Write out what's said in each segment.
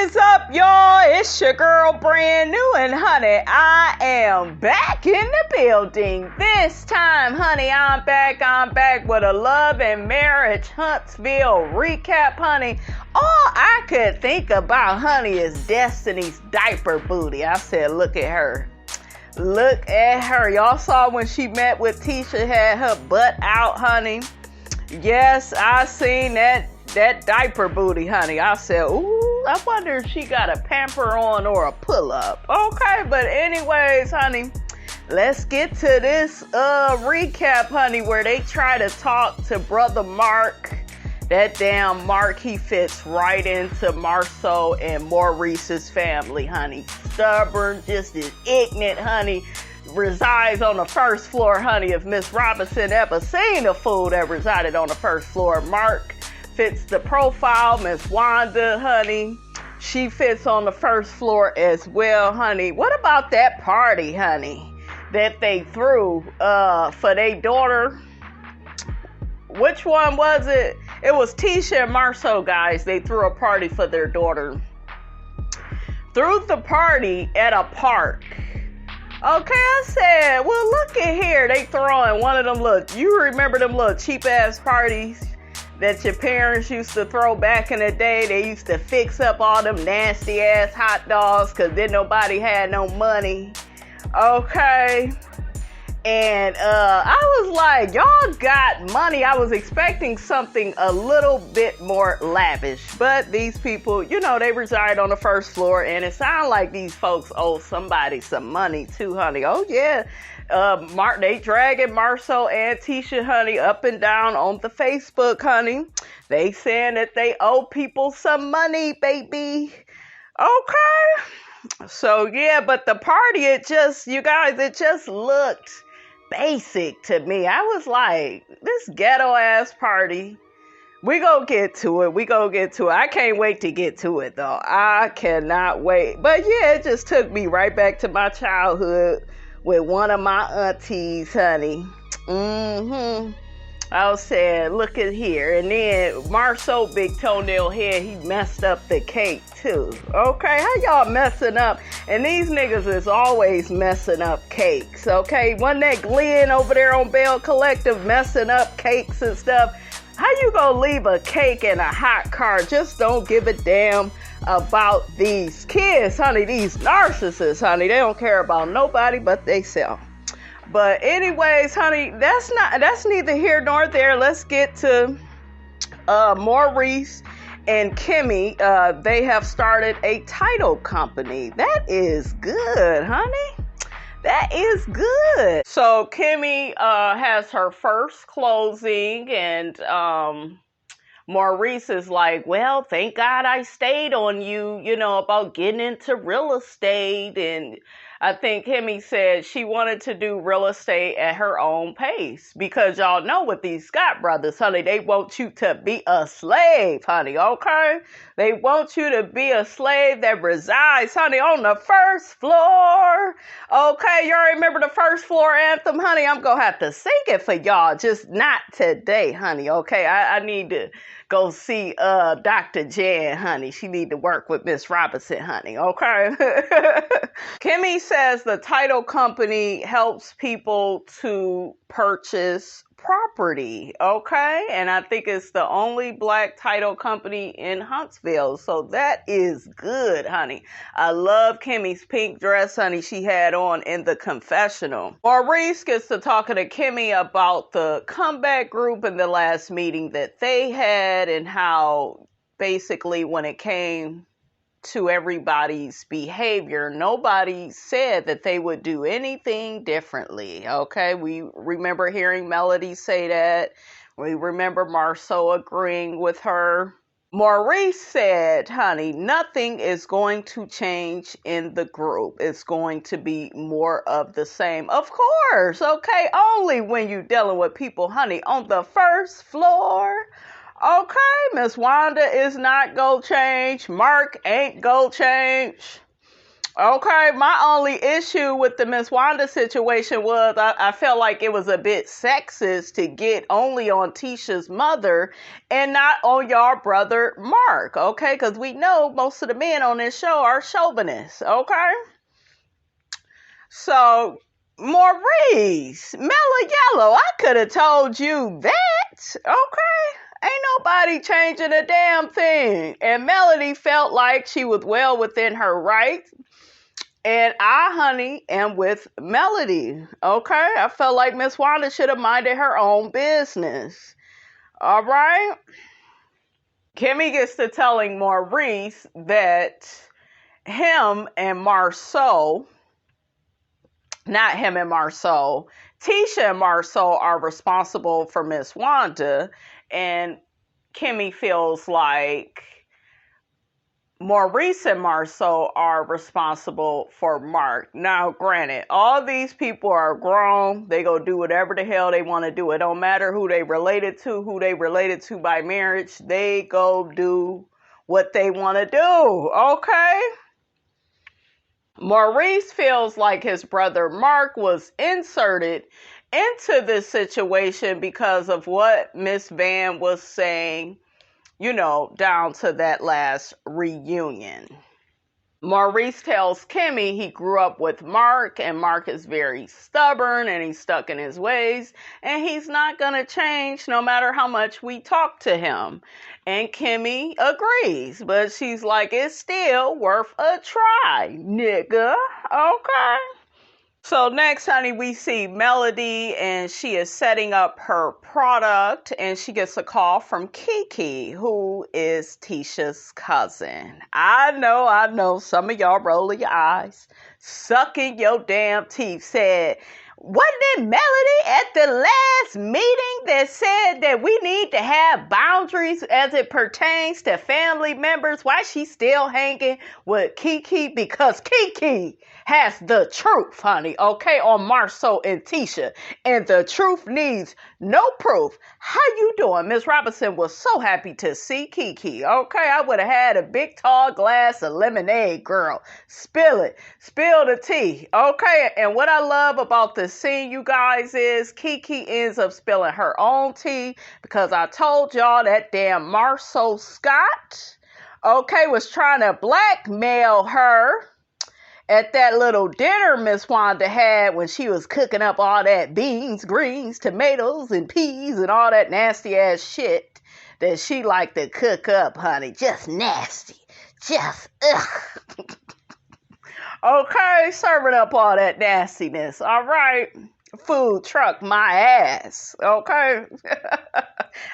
is up, y'all? It's your girl, brand new, and honey, I am back in the building. This time, honey, I'm back with a love and marriage Huntsville recap, honey. All I could think about, honey, is Destiny's diaper booty. I said, look at her. Look at her. Y'all saw when she met with Tisha, had her butt out, honey. Yes, I seen that diaper booty, honey. I said, ooh, I wonder if she got a pamper on or a pull-up. Okay, but anyways, honey, let's get to this recap, honey, where they try to talk to brother Mark. That damn Mark, he fits right into Marsau and Maurice's family, honey. Stubborn, just as ignorant, honey. Resides on the first floor, honey. If Miss Robinson ever seen a fool that resided on the first floor, Mark fits the profile. Miss Wanda, honey, she fits on the first floor as well, honey. What about that party, honey, that they threw for their daughter? Which one was it? It was Tisha and Marsau, guys. They threw a party for their daughter. Threw the party at a park. Okay, I said, well, look at here. They throwing one of them you remember them little cheap ass parties that your parents used to throw back in the day? They used to fix up all them nasty ass hot dogs because then nobody had no money. Okay. And I was like, y'all got money. I was expecting something a little bit more lavish. But these people, you know, they reside on the first floor. And it sounds like these folks owe somebody some money too, honey. Oh, yeah. They dragging Marsau and Tisha, honey, up and down on the Facebook, honey. They saying that they owe people some money, baby. Okay. So, yeah, but the party, it just looked basic to me. I was like, this ghetto ass party. We gonna get to it. I can't wait to get to it, though. I cannot wait. But yeah, it just took me right back to my childhood with one of my aunties, honey. I was saying, look at here. And then Marsau, big toenail head, he messed up the cake too. Okay, how y'all messing up? And these niggas is always messing up cakes, okay? Wasn't that Glenn over there on Bell Collective messing up cakes and stuff? How you gonna leave a cake in a hot car? Just don't give a damn about these kids, honey. These narcissists, honey. They don't care about nobody but theyself. But anyways, honey, that's neither here nor there. Let's get to Maurice and Kimmy. They have started a title company. That is good, honey. That is good. So Kimmy has her first closing, and Maurice is like, well, thank God I stayed on you, you know, about getting into real estate. And I think Kimmy said she wanted to do real estate at her own pace because y'all know with these Scott brothers, honey, they want you to be a slave, honey, okay? They want you to be a slave that resides, honey, on the first floor. Okay, y'all remember the first floor anthem, honey? I'm going to have to sing it for y'all, just not today, honey, okay? I need to go see Dr. Jan, honey. She need to work with Miss Robinson, honey, okay? Kimmy says the title company helps people to purchase property, okay? And I think it's the only black title company in Huntsville. So that is good, honey. I love Kimmy's pink dress, honey, she had on in the confessional. Maurice gets to talking to Kimmy about the comeback group in the last meeting that they had and how basically when it came to everybody's behavior, nobody said that they would do anything differently, okay? We remember hearing Melody say that. We remember Marsau agreeing with her. Maurice said, honey, nothing is going to change in the group. It's going to be more of the same. Of course, okay? Only when you're dealing with people, honey, on the first floor. Okay, Miss Wanda is not gonna change. Mark ain't gonna change. Okay, my only issue with the Miss Wanda situation was I felt like it was a bit sexist to get only on Tisha's mother and not on y'all brother Mark, okay? Because we know most of the men on this show are chauvinists, okay? So, Maurice, Mellow Yellow, I could have told you that, okay? Ain't nobody changing a damn thing. And Melody felt like she was well within her rights. And I, honey, am with Melody, okay? I felt like Miss Wanda should have minded her own business, all right? Kimmy gets to telling Maurice that him and Marsau, not him and Marsau, Tisha and Marsau are responsible for Miss Wanda, and Kimmy feels like Maurice and Marsau are responsible for Mark. Now, granted, all these people are grown. They go do whatever the hell they want to do. It don't matter who they related to by marriage. They go do what they want to do, okay? Maurice feels like his brother Mark was inserted into this situation because of what Miss Van was saying, you know, down to that last reunion. Maurice tells Kimmy he grew up with Mark, and Mark is very stubborn and he's stuck in his ways, and he's not going to change no matter how much we talk to him. And Kimmy agrees, but she's like, it's still worth a try, nigga. Okay. So next, honey, we see Melody, and she is setting up her product, and she gets a call from Kiki, who is Tisha's cousin. I know, some of y'all rolling your eyes, sucking your damn teeth, said, wasn't it Melody at the last meeting that said that we need to have boundaries as it pertains to family members? Why she still hanging with Kiki? Because Kiki has the truth, honey, okay, on Marsau and Tisha. And the truth needs no proof. How you doing? Miss Robinson was so happy to see Kiki, okay? I would have had a big tall glass of lemonade, girl. Spill it. Spill the tea, okay? And what I love about this scene, you guys, is Kiki ends up spilling her own tea because I told y'all that damn Marsau Scott, okay, was trying to blackmail her at that little dinner Miss Wanda had when she was cooking up all that beans, greens, tomatoes, and peas and all that nasty ass shit that she liked to cook up, honey. Just nasty. Just, ugh. Okay, serving up all that nastiness. All right. Food truck my ass. Okay.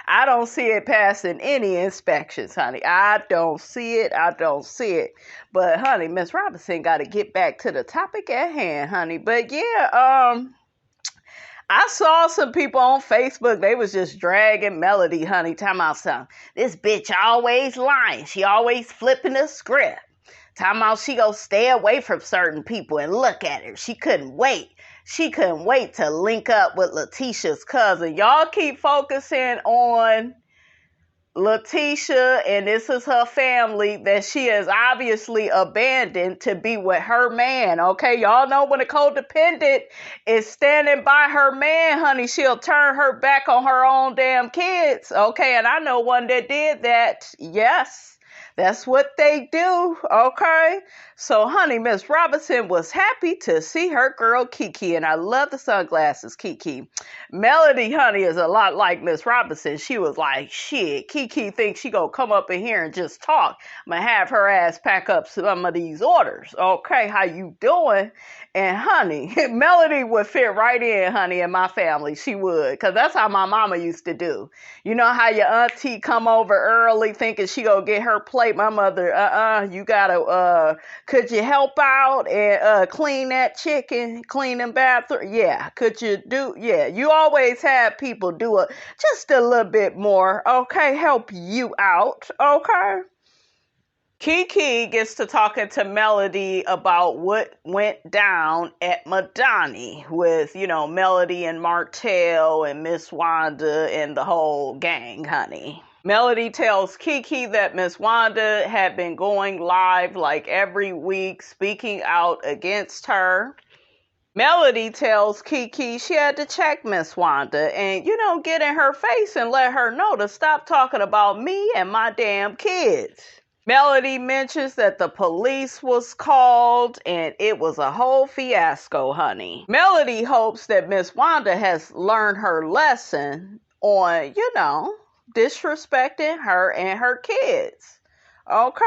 I don't see it passing any inspections, honey. I don't see it. But, honey, Miss Robinson got to get back to the topic at hand, honey. But, yeah, I saw some people on Facebook, they was just dragging Melody, honey, talking about something. This bitch always lying. She always flipping the script. Talking about she gonna stay away from certain people, and look at her. She couldn't wait. She couldn't wait to link up with Letitia's cousin. Y'all keep focusing on Letitia, and this is her family that she has obviously abandoned to be with her man, okay? Y'all know when a codependent is standing by her man, honey, she'll turn her back on her own damn kids, okay? And I know one that did that, yes. That's what they do, okay? So, honey, Miss Robinson was happy to see her girl Kiki, and I love the sunglasses, Kiki. Melody, honey, is a lot like Miss Robinson. She was like, shit, Kiki thinks she gonna come up in here and just talk. I'm gonna have her ass pack up some of these orders, okay? How you doing? And, honey, Melody would fit right in, honey, in my family. She would, because that's how my mama used to do. You know how your auntie come over early thinking she gonna get her plate? My mother, you gotta, could you help out and clean that chicken, clean them bathroom? Yeah, could you do, yeah, you always have people do just a little bit more, okay, help you out, okay? Kiki gets to talking to Melody about what went down at Madani with, you know, Melody and Martell and Miss Wanda and the whole gang, honey. Melody tells Kiki that Miss Wanda had been going live like every week, speaking out against her. Melody tells Kiki she had to check Miss Wanda and, get in her face and let her know to stop talking about me and my damn kids. Melody mentions that the police was called and it was a whole fiasco, honey. Melody hopes that Miss Wanda has learned her lesson on, disrespecting her and her kids. Okay?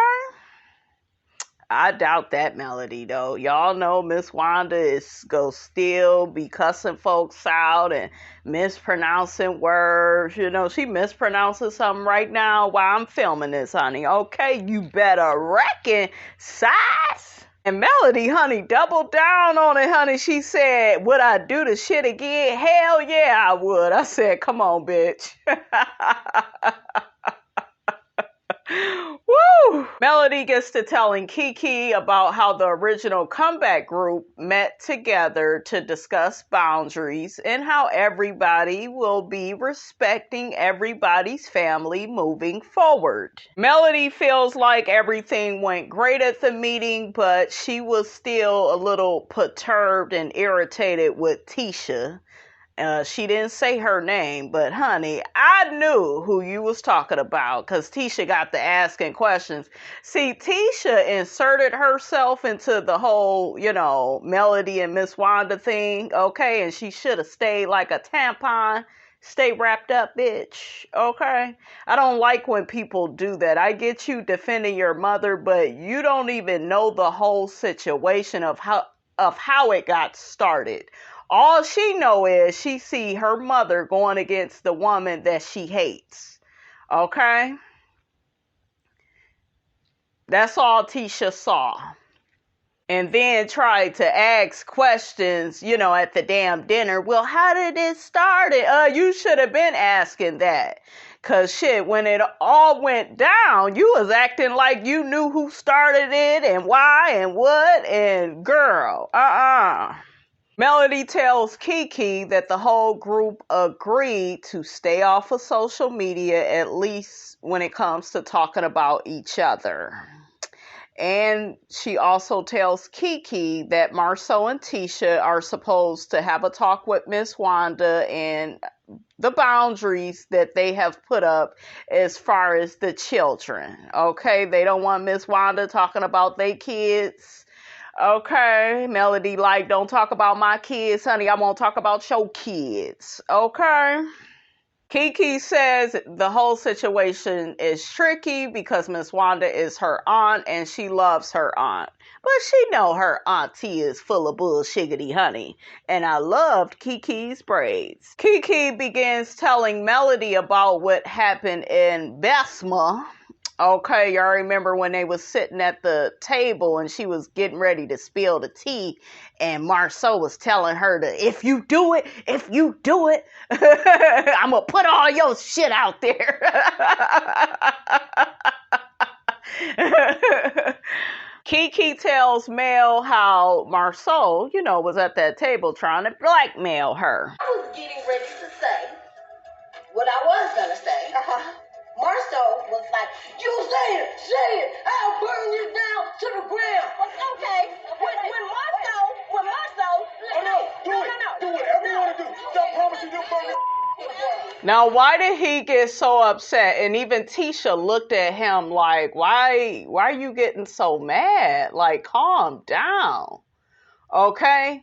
I doubt that, Melody, though. Y'all know Miss Wanda is gonna still be cussing folks out and mispronouncing words. She mispronounces something right now while I'm filming this, honey. Okay, you better reckon, size. And Melody, honey, doubled down on it, honey. She said, would I do the shit again? Hell yeah, I would. I said, come on, bitch. Woo! Melody gets to telling Kiki about how the original comeback group met together to discuss boundaries and how everybody will be respecting everybody's family moving forward. Melody feels like everything went great at the meeting, but she was still a little perturbed and irritated with Tisha. She didn't say her name, but honey, I knew who you was talking about because Tisha got to asking questions. See, Tisha inserted herself into the whole, Melody and Miss Wanda thing, okay? And she should have stayed like a tampon. Stay wrapped up, bitch, okay? I don't like when people do that. I get you defending your mother, but you don't even know the whole situation of how it got started. All she know is she see her mother going against the woman that she hates. Okay? That's all Tisha saw. And then tried to ask questions, at the damn dinner. Well, how did it start? You should have been asking that. Because shit, when it all went down, you was acting like you knew who started it and why and what. And girl, Melody tells Kiki that the whole group agreed to stay off of social media, at least when it comes to talking about each other. And she also tells Kiki that Marsau and Tisha are supposed to have a talk with Miss Wanda and the boundaries that they have put up as far as the children. Okay, they don't want Miss Wanda talking about their kids. Okay, Melody don't talk about my kids, honey. I won't talk about your kids. Okay. Kiki says the whole situation is tricky because Miss Wanda is her aunt and she loves her aunt. But she know her auntie is full of bullshiggity, honey. And I loved Kiki's braids. Kiki begins telling Melody about what happened in Besma. Okay, y'all remember when they was sitting at the table and she was getting ready to spill the tea and Marsau was telling her to, if you do it, I'm going to put all your shit out there. Kiki tells Mel how Marsau, was at that table trying to blackmail her. I was getting ready to say what I was going to say. Marsau was like, you say it, I'll burn you down to the ground. Okay, when Marsau, do whatever you want to do. Stop promising you'll burn it. Now, why did he get so upset? And even Tisha looked at him like, why are you getting so mad? Like, calm down. Okay?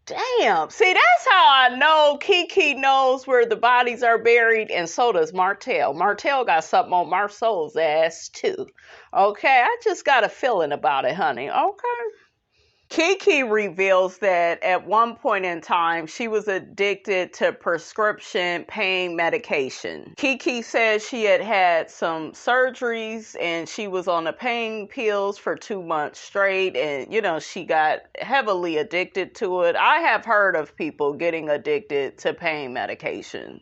Damn. See, that's how I know Kiki knows where the bodies are buried, and so does Martell. Martell got something on Marsau's ass, too. Okay? I just got a feeling about it, honey. Okay? Kiki reveals that at one point in time, she was addicted to prescription pain medication. Kiki said she had had some surgeries and she was on the pain pills for 2 months straight. And, she got heavily addicted to it. I have heard of people getting addicted to pain medication.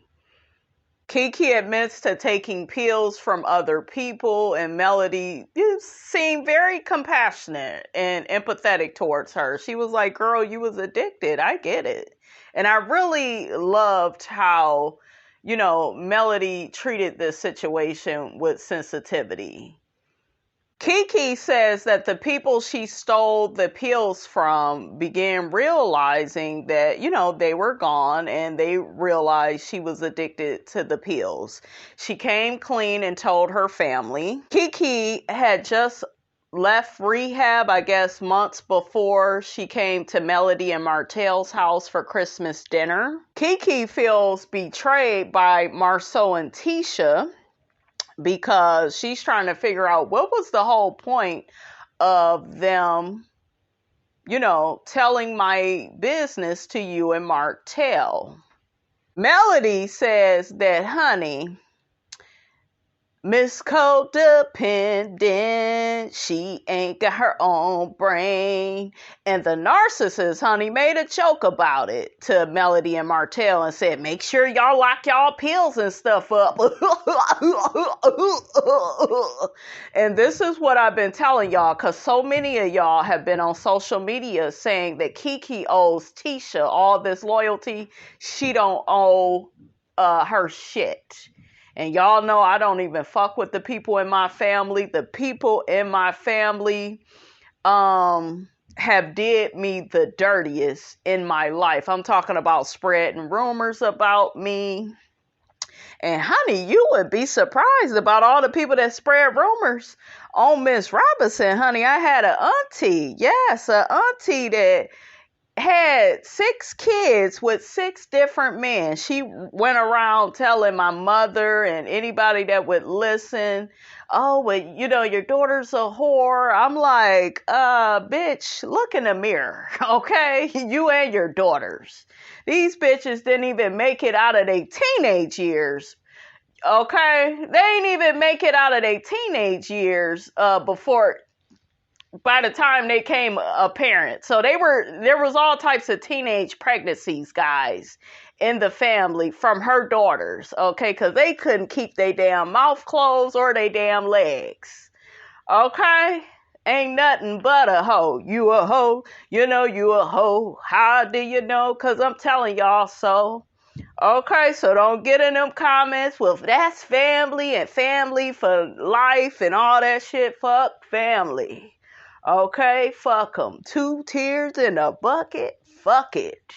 Kiki admits to taking pills from other people, and Melody seemed very compassionate and empathetic towards her. She was like, girl, you was addicted. I get it. And I really loved how, Melody treated this situation with sensitivity. Kiki says that the people she stole the pills from began realizing that, they were gone, and they realized she was addicted to the pills. She came clean and told her family. Kiki had just left rehab, I guess, months before she came to Melody and Martell's house for Christmas dinner. Kiki feels betrayed by Marsau and Tisha, because she's trying to figure out what was the whole point of them, telling my business to you and Martell. Melody says that, honey, Miss Codependent, she ain't got her own brain. And the narcissist, honey, made a joke about it to Melody and Martell and said, make sure y'all lock y'all pills and stuff up. And this is what I've been telling y'all, because so many of y'all have been on social media saying that Kiki owes Tisha all this loyalty. She don't owe her shit. And y'all know I don't even fuck with the people in my family. The people in my family have did me the dirtiest in my life. I'm talking about spreading rumors about me. And honey, you would be surprised about all the people that spread rumors on Miss Robinson. Honey, I had an auntie. Yes, an auntie that had 6 kids with 6 different men. She went around telling my mother and anybody that would listen, oh, well, your daughter's a whore. I'm like, bitch, look in the mirror, okay? You and your daughters. These bitches didn't even make it out of their teenage years, okay? They ain't even make it out of their teenage years by the time they came a parent. So there was all types of teenage pregnancies, guys, in the family from her daughters, okay? Because they couldn't keep their damn mouth closed or their damn legs, okay? Ain't nothing but a hoe. You a hoe, you a hoe. How do you know? Because I'm telling y'all so. Okay, so don't get in them comments with that's family and family for life and all that shit. Fuck family. Okay, fuck them. 2 tears in a bucket, fuck it.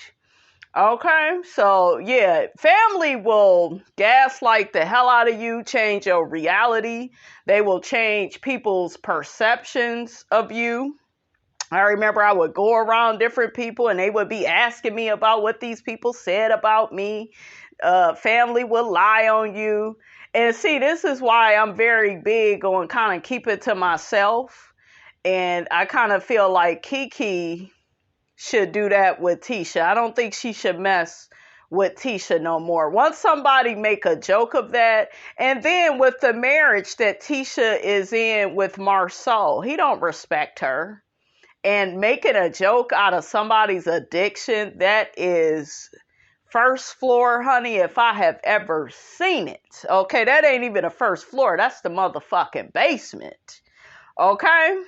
Okay, so yeah, family will gaslight the hell out of you, change your reality. They will change people's perceptions of you. I remember I would go around different people and they would be asking me about what these people said about me. Family will lie on you. And see, this is why I'm very big on kind of keep it to myself. And I kind of feel like Kiki should do that with Tisha. I don't think she should mess with Tisha no more. Once somebody make a joke of that, and then with the marriage that Tisha is in with Marsau, he don't respect her. And making a joke out of somebody's addiction, that is first floor, honey, if I have ever seen it. Okay, that ain't even a first floor. That's the motherfucking basement. Okay?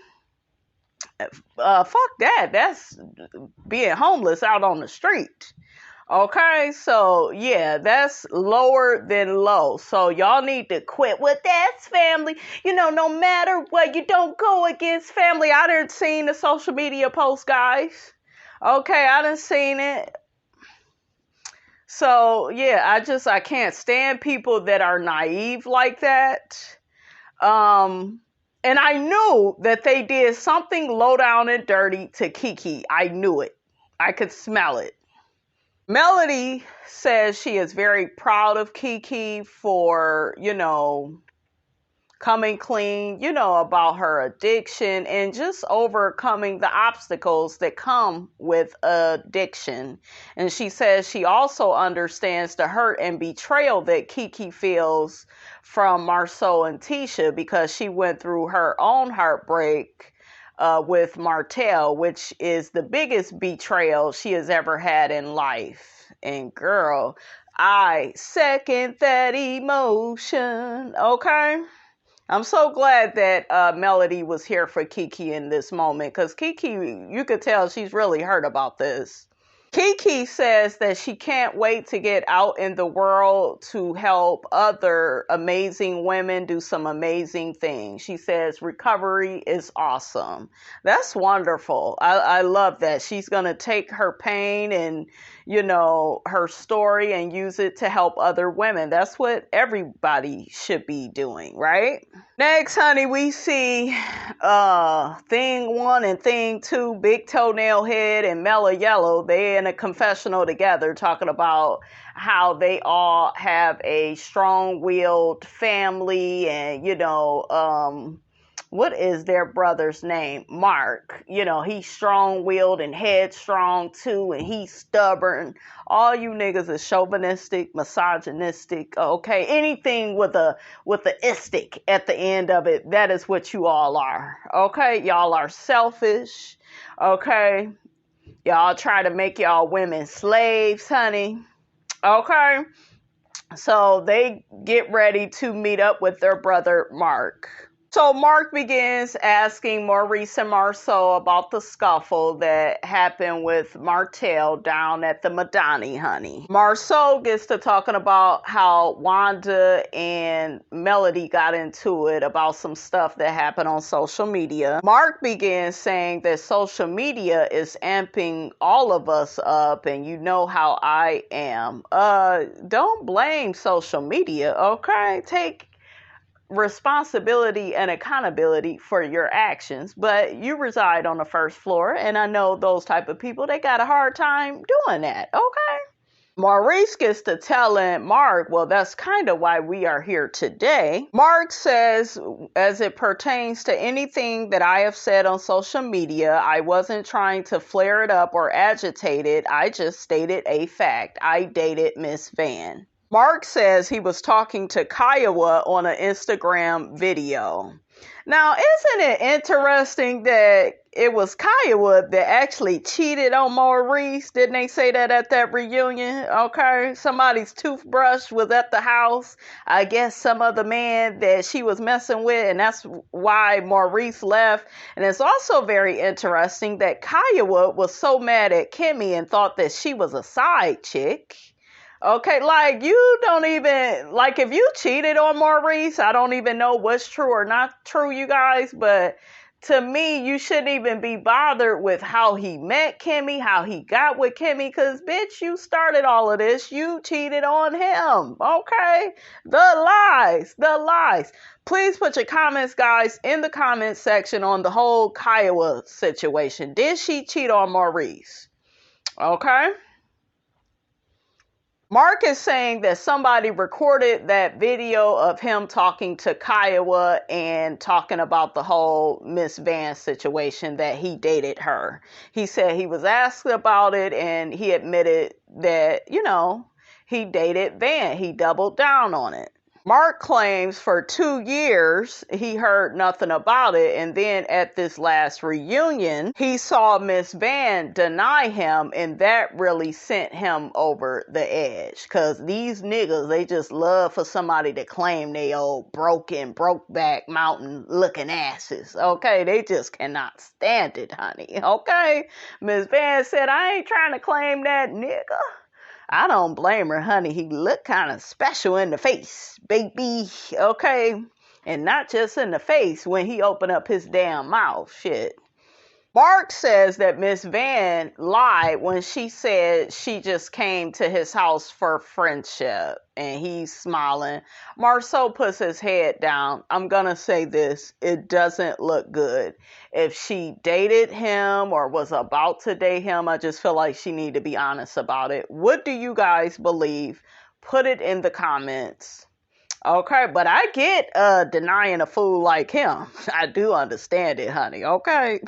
Fuck that. That's being homeless out on the street. Okay, so yeah, that's lower than low. So y'all need to quit with that's family. No matter what, you don't go against family. I done seen the social media post, guys. Okay, I done seen it. So yeah, I can't stand people that are naive like that. And I knew that they did something low down and dirty to Kiki. I knew it. I could smell it. Melody says she is very proud of Kiki for, coming clean, about her addiction and just overcoming the obstacles that come with addiction. And she says she also understands the hurt and betrayal that Kiki feels from Marsau and Tisha because she went through her own heartbreak with Martell, which is the biggest betrayal she has ever had in life. And girl, I second that emotion. Okay? I'm so glad that Melody was here for Kiki in this moment, because Kiki, you could tell she's really hurt about this. Kiki says that she can't wait to get out in the world to help other amazing women do some amazing things. She says recovery is awesome. That's wonderful. I love that. She's going to take her pain and, her story and use it to help other women. That's what everybody should be doing, right? Next, honey, we see Thing 1 and Thing 2, Big Toenail Head and Mela Yellow. They in a confessional together talking about how they all have a strong-willed family and, what is their brother's name? Mark. He's strong-willed and headstrong too, and he's stubborn. All you niggas is chauvinistic, misogynistic, okay? Anything with a istic at the end of it, that is what you all are, okay? Y'all are selfish, okay? Y'all try to make y'all women slaves, honey, okay? So they get ready to meet up with their brother, Mark. So Mark begins asking Maurice and Marsau about the scuffle that happened with Martell down at the Madani, honey. Marsau gets to talking about how Wanda and Melody got into it about some stuff that happened on social media. Mark begins saying that social media is amping all of us up, and you know how I am. Don't blame social media, okay? Take responsibility and accountability for your actions, but you reside on the first floor, and I know those type of people, they got a hard time doing that, okay? Maurice gets to telling Mark, well, that's kind of why we are here today. Mark says, as it pertains to anything that I have said on social media, I wasn't trying to flare it up or agitate it. I just stated a fact. I dated Miss Van. Mark says he was talking to Kiowa on an Instagram video. Now, isn't it interesting that it was Kiowa that actually cheated on Maurice? Didn't they say that at that reunion? Okay, somebody's toothbrush was at the house. I guess some other man that she was messing with, and that's why Maurice left. And it's also very interesting that Kiowa was so mad at Kimmy and thought that she was a side chick. Okay, like you don't even, like if you cheated on Maurice, I don't even know what's true or not true, you guys, but to me, you shouldn't even be bothered with how he met Kimmy, how he got with Kimmy, because bitch, you started all of this, you cheated on him, okay? The lies. Please put your comments, guys, in the comments section on the whole Kiowa situation. Did she cheat on Maurice? Okay? Mark is saying that somebody recorded that video of him talking to Kiowa and talking about the whole Miss Van situation, that he dated her. He said he was asked about it and he admitted that, he dated Van. He doubled down on it. Mark claims for 2 years he heard nothing about it, and then at this last reunion, he saw Miss Van deny him, and that really sent him over the edge. Because these niggas, they just love for somebody to claim they old broke back mountain looking asses. Okay, they just cannot stand it, honey. Okay, Miss Van said, I ain't trying to claim that nigga. I don't blame her, honey. He looked kind of special in the face, baby. Okay? And not just in the face when he opened up his damn mouth. Shit. Mark says that Miss Van lied when she said she just came to his house for friendship. And he's smiling. Marsau puts his head down. I'm going to say this. It doesn't look good. If she dated him or was about to date him, I just feel like she need to be honest about it. What do you guys believe? Put it in the comments. Okay, but I get denying a fool like him. I do understand it, honey. Okay.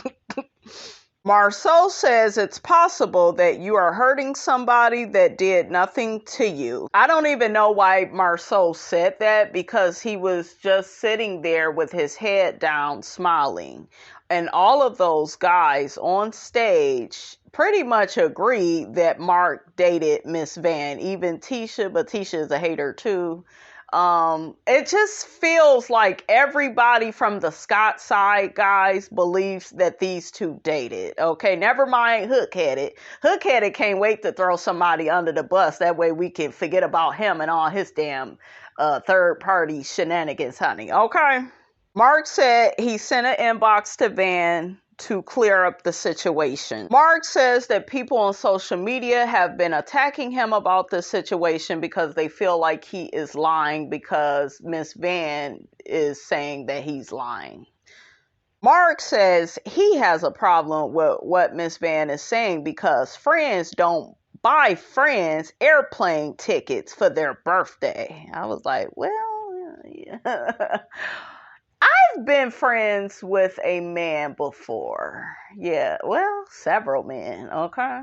Marsau says it's possible that you are hurting somebody that did nothing to you. I don't even know why Marsau said that, because he was just sitting there with his head down smiling. And all of those guys on stage pretty much agreed that Mark dated Miss Van. Even Tisha, but Tisha is a hater too. It just feels like everybody from the Scott side, guys, believes that these two dated. Okay, never mind Hook-headed. Hook-headed can't wait to throw somebody under the bus. That way we can forget about him and all his damn third-party shenanigans, honey. Okay? Mark said he sent an inbox to Van to clear up the situation. Mark says that people on social media have been attacking him about this situation because they feel like he is lying because Miss Van is saying that he's lying. Mark says he has a problem with what Miss Van is saying because friends don't buy friends airplane tickets for their birthday. I was like, well, yeah. I've been friends with a man before. Yeah, well, several men, okay?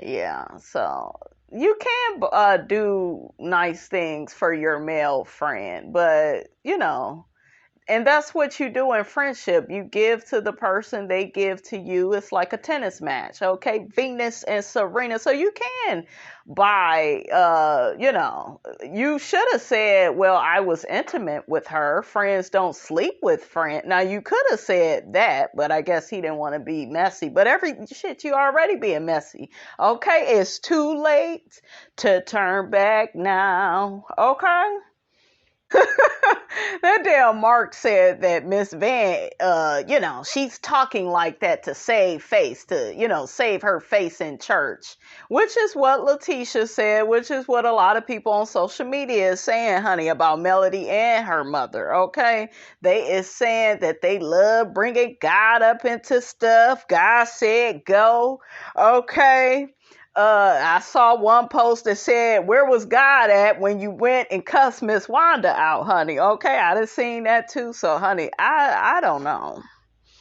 Yeah, so you can do nice things for your male friend, but, you know, and that's what you do in friendship. You give to the person, they give to you. It's like a tennis match, okay? Venus and Serena. So you can buy, you should have said, well, I was intimate with her. Friends don't sleep with friends. Now, you could have said that, but I guess he didn't want to be messy. But you already being messy, okay? It's too late to turn back now, okay? That damn Mark said that Miss Van, she's talking like that to save face, to, save her face in church, which is what Letitia said, which is what a lot of people on social media is saying, honey, about Melody and her mother, okay? They is saying that they love bringing God up into stuff. God said go, okay? I saw one post that said, where was God at when you went and cussed Miss Wanda out, honey? Okay, I done seen that too. So, honey, I don't know.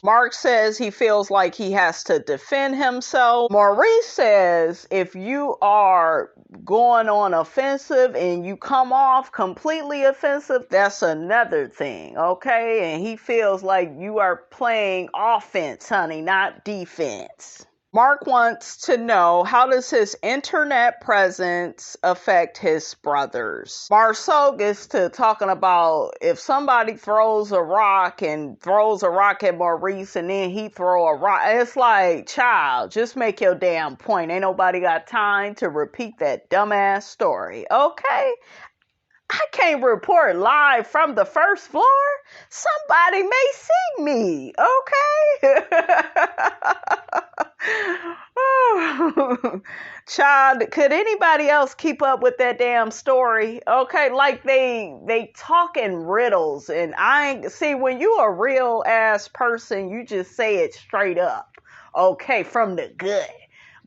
Mark says he feels like he has to defend himself. Maurice says if you are going on offensive and you come off completely offensive, that's another thing, okay? And he feels like you are playing offense, honey, not defense. Mark wants to know, how does his internet presence affect his brothers? Marsau gets to talking about if somebody throws a rock at Maurice and then he throw a rock. It's like, child, just make your damn point. Ain't nobody got time to repeat that dumbass story, okay? I can't report live from the first floor. Somebody may see me, okay? Child, could anybody else keep up with that damn story? Okay, like they talk in riddles, and when you a real ass person, you just say it straight up, okay, from the gut.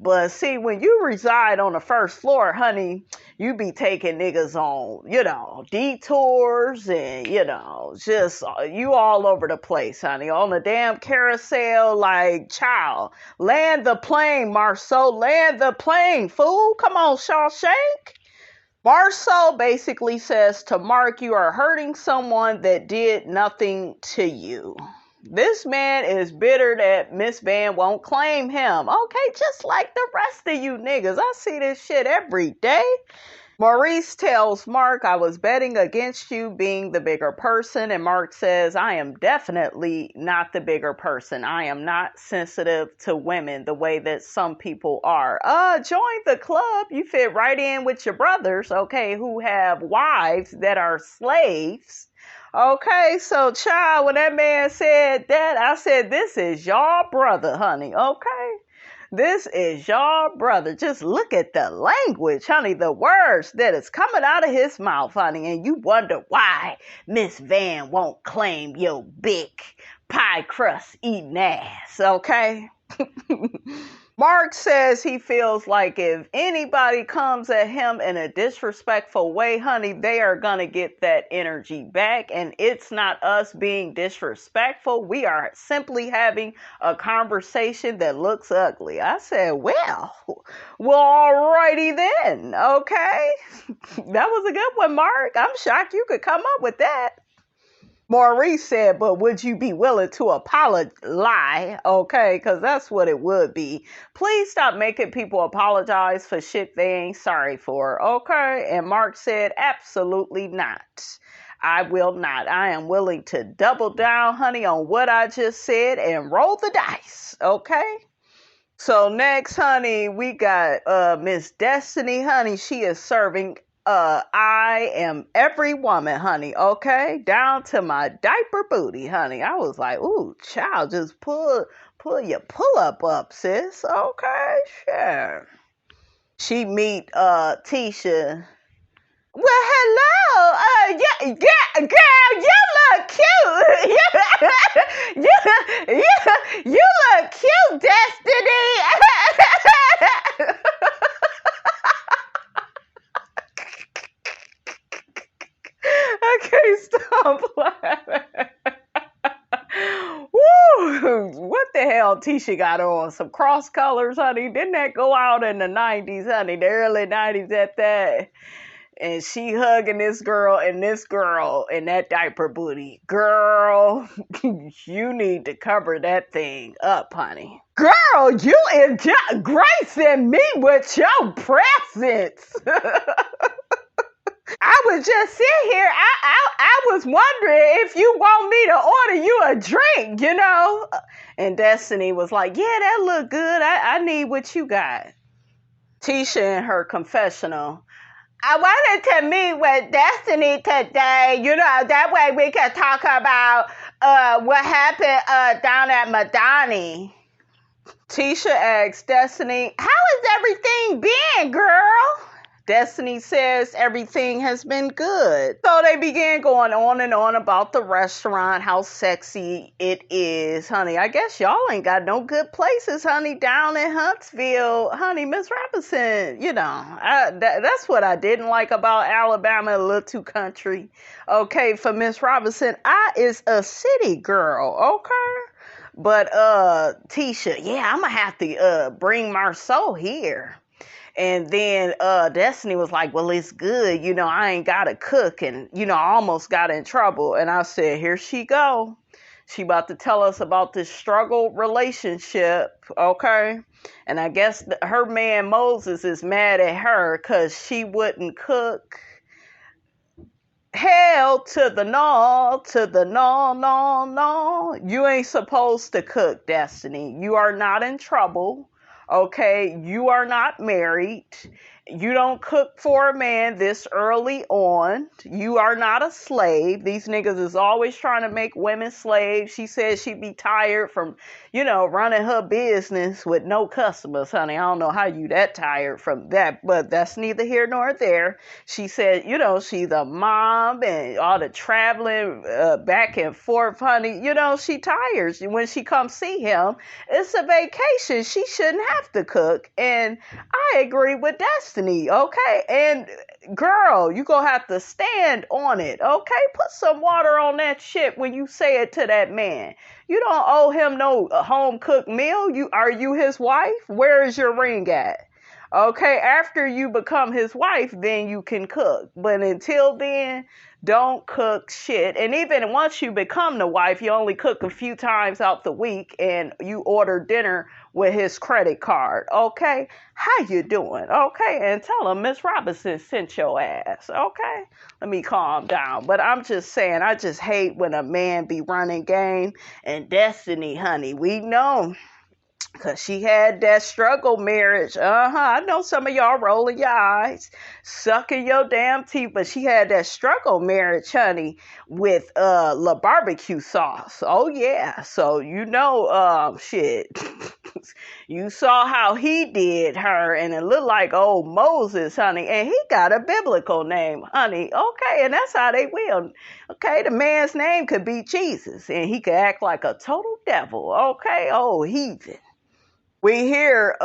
But see, when you reside on the first floor, honey, you be taking niggas on, detours and, just you all over the place, honey. On the damn carousel, like, child, land the plane, Marsau, land the plane, fool. Come on, Shawshank. Marsau basically says to Mark, you are hurting someone that did nothing to you. This man is bitter that Miss Van won't claim him. Okay, just like the rest of you niggas. I see this shit every day. Maurice tells Mark, I was betting against you being the bigger person. And Mark says, I am definitely not the bigger person. I am not sensitive to women the way that some people are. Join the club. You fit right in with your brothers, okay, who have wives that are slaves. Okay, so child, when that man said that, I said, this is your brother, honey, okay? This is your brother. Just look at the language, honey, the words that is coming out of his mouth, honey, and you wonder why Miss Van won't claim your big pie crust eating ass, okay? Mark says he feels like if anybody comes at him in a disrespectful way, honey, they are going to get that energy back. And it's not us being disrespectful. We are simply having a conversation that looks ugly. I said, well, alrighty then. Okay. That was a good one, Mark. I'm shocked you could come up with that. Maurice said, but would you be willing to apologize? Okay, because that's what it would be. Please stop making people apologize for shit they ain't sorry for. Okay? And Mark said, absolutely not. I will not. I am willing to double down, honey, on what I just said and roll the dice. Okay? So next, honey, we got Miss Destiny, honey. She is serving I am every woman, honey, okay? Down to my diaper booty, honey. I was like, ooh, child, just pull your pull-up up, sis. Okay, sure. She meet Tisha. Well, hello. Yeah, girl, you look cute. you look cute, Destiny. I can't stop laughing. Woo! What the hell Tisha got on? Some cross colors, honey. Didn't that go out in the 90s, honey? The early 90s at that. And she hugging this girl and that diaper booty. Girl, you need to cover that thing up, honey. Girl, you gracing me with your presence. I was just sitting here. I was wondering if you want me to order you a drink, you know. And Destiny was like, yeah, that look good. I need what you got. Tisha in her confessional. I wanted to meet with Destiny today, you know, that way we can talk about what happened down at Madani. Tisha asked Destiny, how has everything been, girl? Destiny says everything has been good. So they began going on and on about the restaurant, how sexy it is. Honey, I guess y'all ain't got no good places, honey, down in Huntsville. Honey, Miss Robinson, you know, that's what I didn't like about Alabama, a little too country. Okay, for Miss Robinson, I is a city girl, okay? But Tisha, yeah, I'm gonna have to bring Marsau here. And then Destiny was like, well, it's good. You know, I ain't got to cook. And, you know, I almost got in trouble. And I said, here she go. She about to tell us about this struggle relationship. Okay. And I guess her man Moses is mad at her because she wouldn't cook. Hell to the no. You ain't supposed to cook, Destiny. You are not in trouble. Okay, you are not married. You don't cook for a man this early on. You are not a slave. These niggas is always trying to make women slaves. She said she'd be tired from, you know, running her business with no customers, honey. I don't know how you that tired from that, but that's neither here nor there. She said, you know, she's a mom and all the traveling back and forth, honey. You know, she tired. When she comes see him, it's a vacation. She shouldn't have to cook. And I agree with Destiny. Okay, and girl, you gonna have to stand on it. Okay, put some water on that shit when you say it to that man. You don't owe him no home cooked meal. Are you his wife? Where is your ring at? Okay, after you become his wife, then you can cook. But until then, don't cook shit. And even once you become the wife, you only cook a few times out the week and you order dinner with his credit card. Okay? How you doing? Okay? And tell him Miss Robinson sent your ass. Okay? Let me calm down. But I'm just saying, I just hate when a man be running game. And Destiny, honey, we know. Because she had that struggle marriage. I know some of y'all rolling your eyes, sucking your damn teeth, but she had that struggle marriage, honey, with La Barbecue sauce. Oh, yeah. So, you know, shit. You saw how he did her, and it looked like old Moses, honey, and he got a biblical name, honey. Okay, and that's how they will. Okay, the man's name could be Jesus, and he could act like a total devil. Okay, oh, heathen. We hear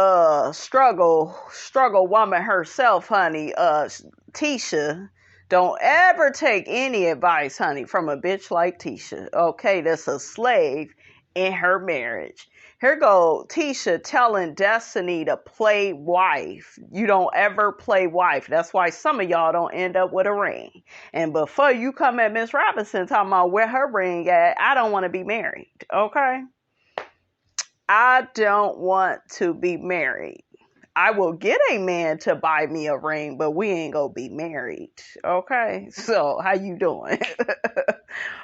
struggle woman herself, honey, Tisha. Don't ever take any advice, honey, from a bitch like Tisha. Okay, that's a slave in her marriage. Here go Tisha telling Destiny to play wife. You don't ever play wife. That's why some of y'all don't end up with a ring. And before you come at Miss Robinson talking about where her ring at, I don't want to be married. Okay? I don't want to be married. I will get a man to buy me a ring, but we ain't gonna be married. Okay? So, how you doing?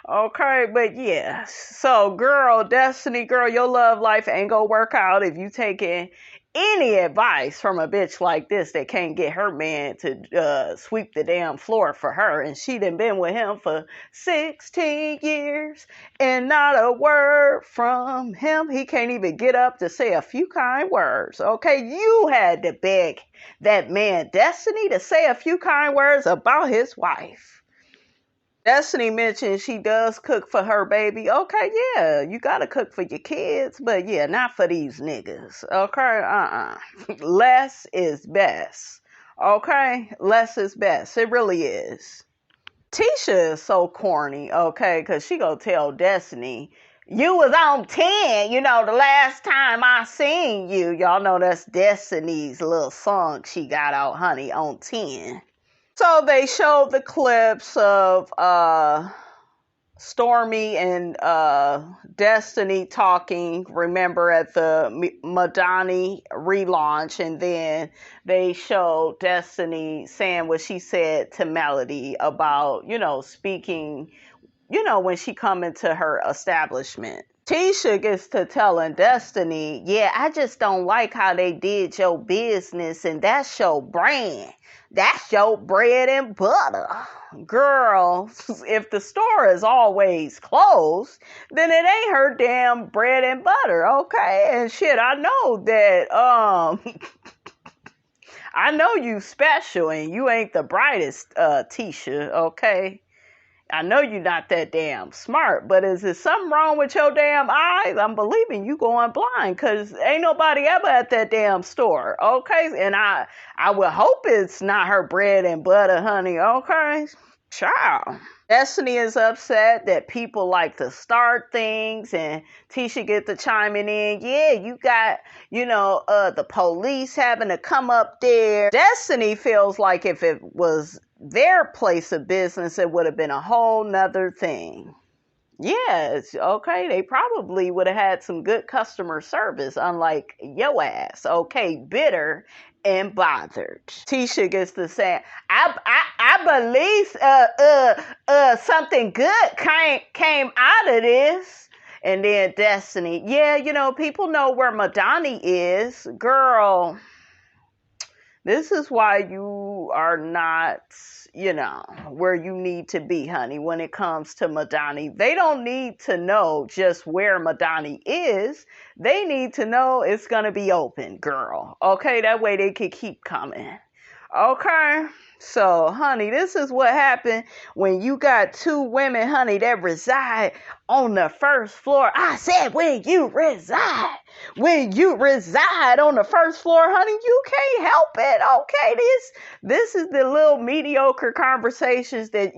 Okay, but yeah. So, girl, Destiny, girl, your love life ain't gonna work out if you taking any advice from a bitch like this that can't get her man to sweep the damn floor for her. And she done been with him for 16 years and not a word from him. He can't even get up to say a few kind words. Okay, you had to beg that man, Destiny, to say a few kind words about his wife. Destiny mentioned she does cook for her baby. Okay, yeah, you gotta cook for your kids, but yeah, not for these niggas. Okay, less is best. Okay, less is best. It really is. Tisha is so corny, okay, because she gonna tell Destiny, you was on 10, the last time I seen you. Y'all know that's Destiny's little song she got out, honey, on 10. So they showed the clips of Stormy and Destiny talking, remember, at the Madani relaunch. And then they showed Destiny saying what she said to Melody about, speaking, when she come into her establishment. Tisha gets to telling Destiny, yeah, I just don't like how they did your business, and that's your brand. That's your bread and butter. Girl, if the store is always closed, then it ain't her damn bread and butter, okay? And shit, I know that, I know you special and you ain't the brightest, Tisha, okay? I know you're not that damn smart, but is there something wrong with your damn eyes? I'm believing you going blind, because ain't nobody ever at that damn store, okay? And I would hope it's not her bread and butter, honey, okay? Child. Destiny is upset that people like to start things, and Tisha get to chiming in. Yeah, you got, the police having to come up there. Destiny feels like if it was their place of business, it would have been a whole nother thing. Yes, okay, they probably would have had some good customer service, unlike yo ass, okay, bitter and bothered. Tisha gets to say, I believe something good came out of this. And then Destiny, yeah, people know where Madani is. Girl, this is why you are not, where you need to be, honey, when it comes to Madani. They don't need to know just where Madani is. They need to know it's going to be open, girl. Okay, that way they can keep coming. Okay, so, honey, this is what happened when you got two women, honey, that reside on the first floor. I said when you reside on the first floor, honey, you can't help it. Okay, this is the little mediocre conversations that,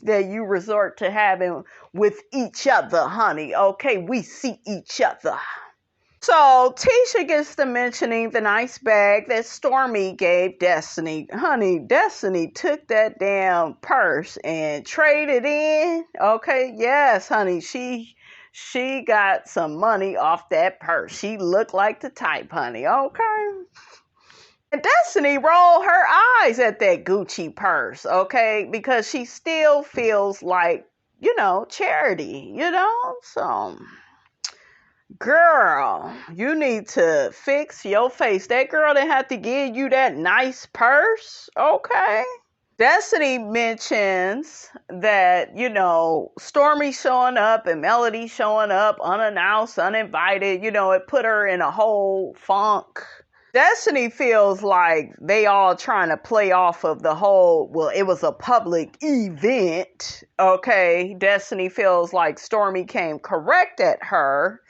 that you resort to having with each other, honey. Okay, we see each other. So Tisha gets to mentioning the nice bag that Stormy gave Destiny. Honey, Destiny took that damn purse and traded in. Okay, yes, honey, she got some money off that purse. She looked like the type, honey. Okay. And Destiny rolled her eyes at that Gucci purse, okay, because she still feels like, charity, so... Girl, you need to fix your face. That girl didn't have to give you that nice purse, okay? Destiny mentions that, Stormy showing up and Melody showing up unannounced, uninvited, it put her in a whole funk. Destiny feels like they all trying to play off of the whole, well, it was a public event, okay? Destiny feels like Stormy came correct at her.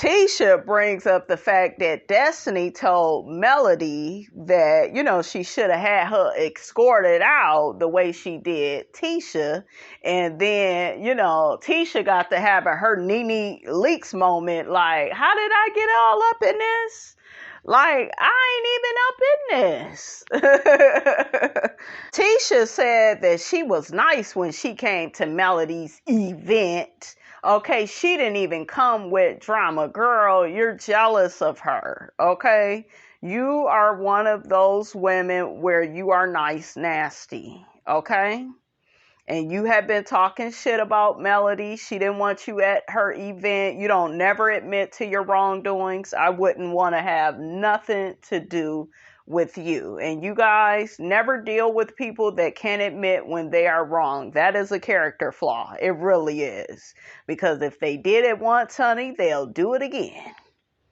Tisha brings up the fact that Destiny told Melody that, she should have had her escorted out the way she did Tisha. And then, Tisha got to have her Nene Leaks moment. Like, how did I get all up in this? Like, I ain't even up in this. Tisha said that she was nice when she came to Melody's event. Okay, she didn't even come with drama. Girl, you're jealous of her, okay? You are one of those women where you are nice, nasty, okay? And you have been talking shit about Melody. She didn't want you at her event. You don't never admit to your wrongdoings. I wouldn't want to have nothing to do with you. And you guys never deal with people that can't admit when they are wrong. That is a character flaw. It really is. Because if they did it once, honey, they'll do it again.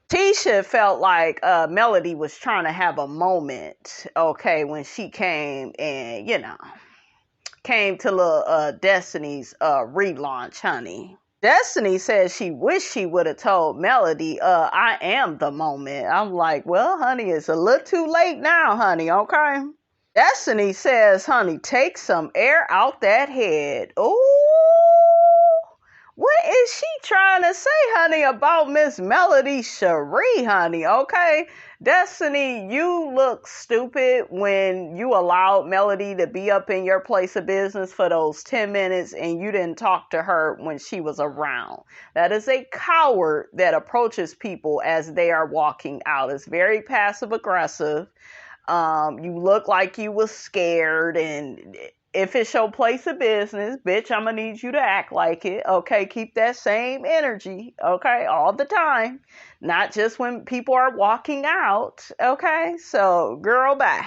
Tisha felt like Melody was trying to have a moment, okay, when she came and, came to little Destiny's relaunch, honey. Destiny says she wished she would have told Melody, I am the moment. I'm like, well, honey, it's a little too late now, honey, okay? Destiny says, honey, take some air out that head. Ooh, what is she trying to say, honey, about Miss Melody Cherie, honey, okay? Destiny, you look stupid when you allowed Melody to be up in your place of business for those 10 minutes and you didn't talk to her when she was around. That is a coward that approaches people as they are walking out. It's very passive aggressive. You look like you was scared, and if it's your place of business, bitch, I'm going to need you to act like it, okay? Keep that same energy, okay, all the time, not just when people are walking out, okay? So, girl, bye.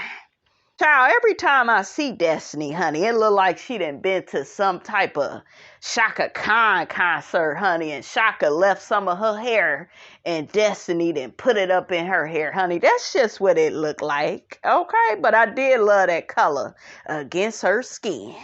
Child, every time I see Destiny, honey, it look like she done been to some type of Shaka Khan concert, honey, and Shaka left some of her hair and Destiny done put it up in her hair, honey. That's just what it looked like, okay? But I did love that color against her skin.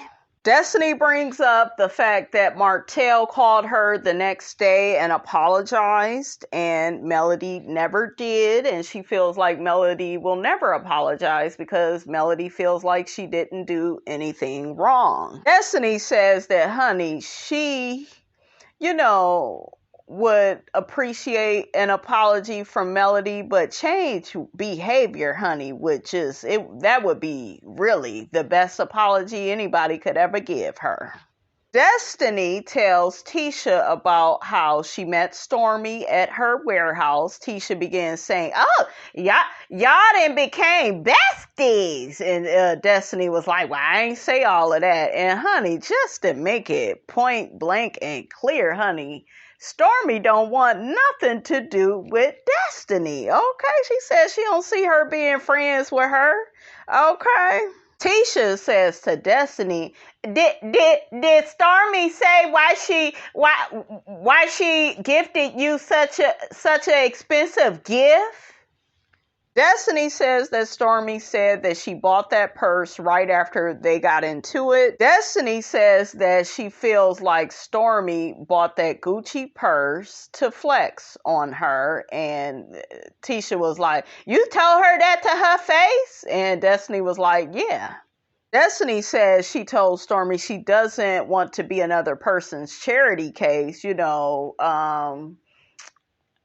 Destiny brings up the fact that Martell called her the next day and apologized, and Melody never did, and she feels like Melody will never apologize because Melody feels like she didn't do anything wrong. Destiny says that, honey, she, would appreciate an apology from Melody, but change behavior, honey, that would be really the best apology anybody could ever give her. Destiny tells Tisha about how she met Stormy at her warehouse. Tisha begins saying, oh, y'all done became besties. And Destiny was like, well, I ain't say all of that. And honey, just to make it point blank and clear, honey, Stormy don't want nothing to do with Destiny, okay? She says she don't see her being friends with her, okay? Tisha says to Destiny, did Stormy say why she gifted you such an expensive gift? Destiny says that Stormy said that she bought that purse right after they got into it. Destiny says that she feels like Stormy bought that Gucci purse to flex on her. And Tisha was like, you told her that to her face? And Destiny was like, yeah. Destiny says she told Stormy she doesn't want to be another person's charity case.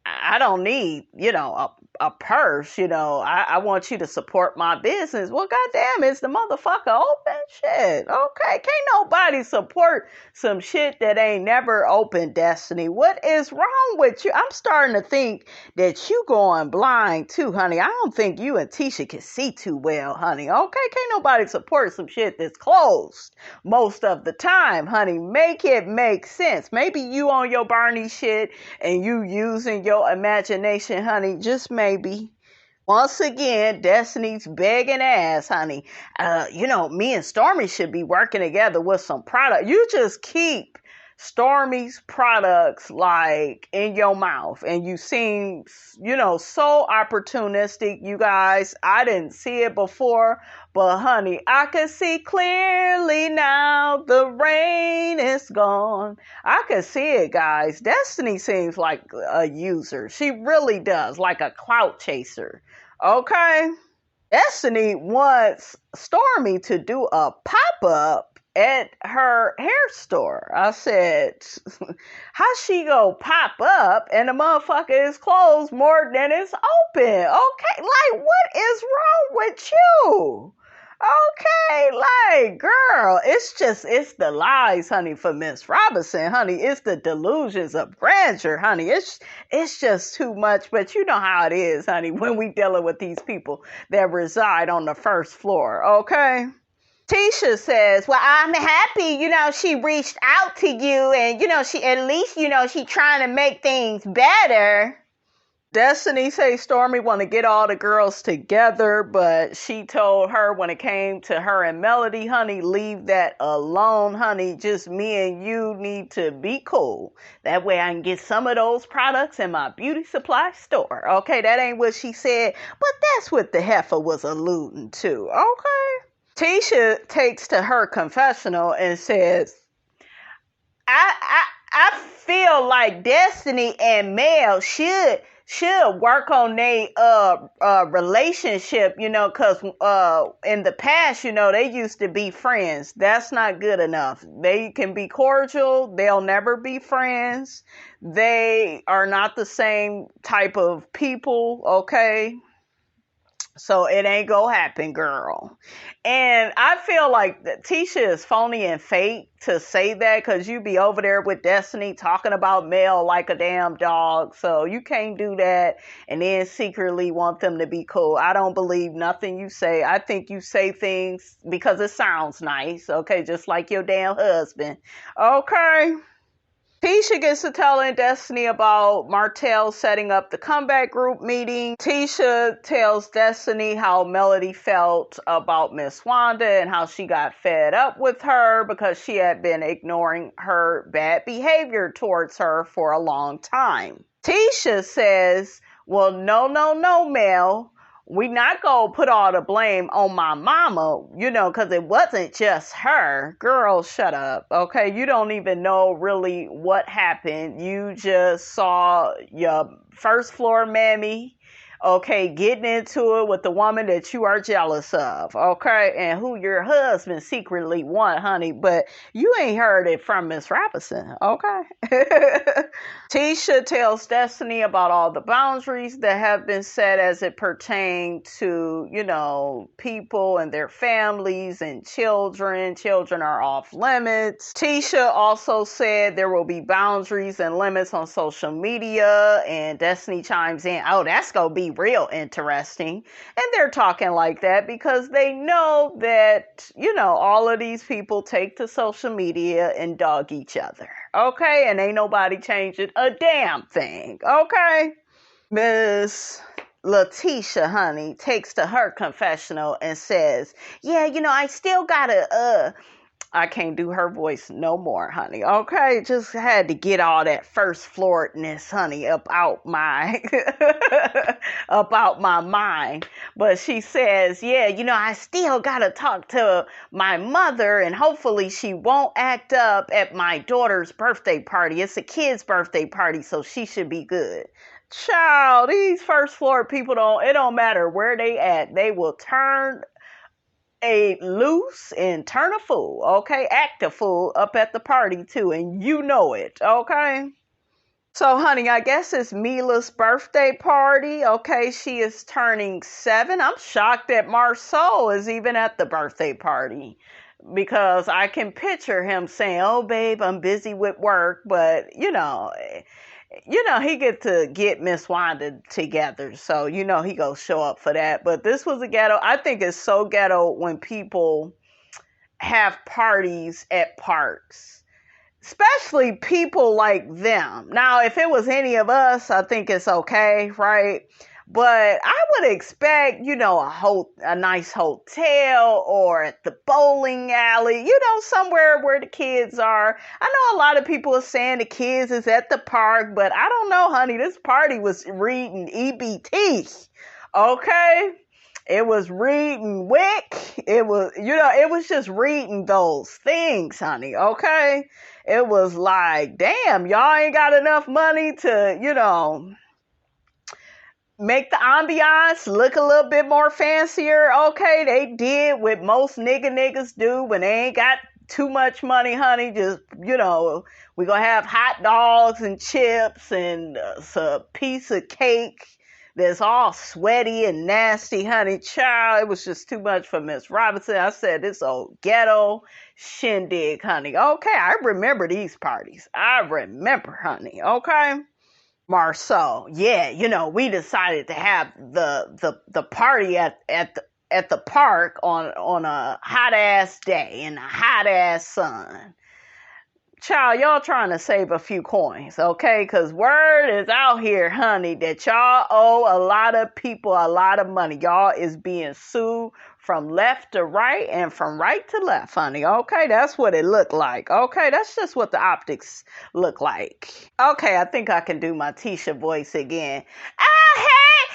I don't need, a purse, I want you to support my business. Well, goddamn, is the motherfucker open? Shit, okay. Can't nobody support some shit that ain't never open, Destiny. What is wrong with you? I'm starting to think that you going blind too, honey. I don't think you and Tisha can see too well, honey. Okay, can't nobody support some shit that's closed most of the time, honey. Make it make sense. Maybe you on your Barney shit and you using your imagination, honey. Just maybe. Once again, Destiny's begging ass, honey. Me and Stormy should be working together with some product. You just keep Stormy's products like in your mouth, and you seem, so opportunistic, you guys. I didn't see it before, but honey, I can see clearly now. The rain is gone. I can see it, guys. Destiny seems like a user. She really does, like a clout chaser. Okay? Destiny wants Stormy to do a pop-up at her hair store. I said, how she go pop up and the motherfucker is closed more than it's open? Okay, like, what is wrong with you? Okay, like, girl, it's the lies, honey, for Miss Robinson, honey. It's the delusions of grandeur, honey. It's just too much, but you know how it is, honey, when we dealing with these people that reside on the first floor, okay? Tisha says, well, I'm happy, she reached out to you and, she at least, she trying to make things better. Destiny say Stormy want to get all the girls together, but she told her when it came to her and Melody, honey, leave that alone, honey. Just me and you need to be cool. That way I can get some of those products in my beauty supply store. Okay, that ain't what she said, but that's what the heifer was alluding to. Okay. Tisha takes to her confessional and says, I feel like Destiny and Mel should work on their relationship, because in the past, they used to be friends. That's not good enough. They can be cordial. They'll never be friends. They are not the same type of people, okay? So it ain't gonna happen, girl. And I feel like Tisha is phony and fake to say that, because you be over there with Destiny talking about Mel like a damn dog. So you can't do that and then secretly want them to be cool. I don't believe nothing you say. I think you say things because it sounds nice. Okay, just like your damn husband. Okay. Tisha gets to telling Destiny about Martell setting up the comeback group meeting. Tisha tells Destiny how Melody felt about Miss Wanda and how she got fed up with her because she had been ignoring her bad behavior towards her for a long time. Tisha says, well, no, Mel. We not gonna put all the blame on my mama, because it wasn't just her. Girl, shut up, okay? You don't even know really what happened. You just saw your first floor mammy, okay, getting into it with the woman that you are jealous of, okay? And who your husband secretly want, honey. But you ain't heard it from Miss Robinson, okay? Tisha tells Destiny about all the boundaries that have been set as it pertains to, people and their families and children. Children are off limits. Tisha also said there will be boundaries and limits on social media, and Destiny chimes in, oh, that's gonna be real interesting. And they're talking like that because they know that, all of these people take to social media and dog each other. Okay? And ain't nobody changing a damn thing. Okay? Miss Letitia, honey, takes to her confessional and says, yeah, I still gotta, I can't do her voice no more, honey. Okay, just had to get all that first flooredness, honey, up out my mind. But she says, yeah, I still gotta talk to my mother, and hopefully she won't act up at my daughter's birthday party. It's a kid's birthday party, so she should be good. Child, these first floor people it don't matter where they at. They will turn a loose and turn a fool, okay? Act a fool up at the party too, and you know it, okay? So, honey, I guess it's Mila's birthday party, okay? She is turning 7. I'm shocked that Marsau is even at the birthday party, because I can picture him saying, oh, babe, I'm busy with work, but, he get to get Miss Wanda together. So, he gonna show up for that. But this was a ghetto. I think it's so ghetto when people have parties at parks, especially people like them. Now, if it was any of us, I think it's okay, right? But I would expect, a nice hotel or at the bowling alley, somewhere where the kids are. I know a lot of people are saying the kids is at the park, but I don't know, honey. This party was reading EBT. Okay? It was reading Wick. It was just reading those things, honey. Okay? It was like, damn, y'all ain't got enough money to, make the ambiance look a little bit more fancier. Okay, they did what most niggas do when they ain't got too much money, honey. Just, we gonna have hot dogs and chips and a piece of cake that's all sweaty and nasty, honey. Child, it was just too much for Miss Robinson. I said, this old ghetto shindig, honey. Okay, I remember these parties. I remember, honey. Okay. Marsau, yeah, we decided to have the party at the park on a hot ass day in the hot ass sun. Child, y'all trying to save a few coins, okay? Because word is out here, honey, that y'all owe a lot of people a lot of money. Y'all is being sued from left to right and from right to left, honey. Okay, that's what it looked like. Okay, that's just what the optics look like. Okay, I think I can do my Tisha voice again. Hey,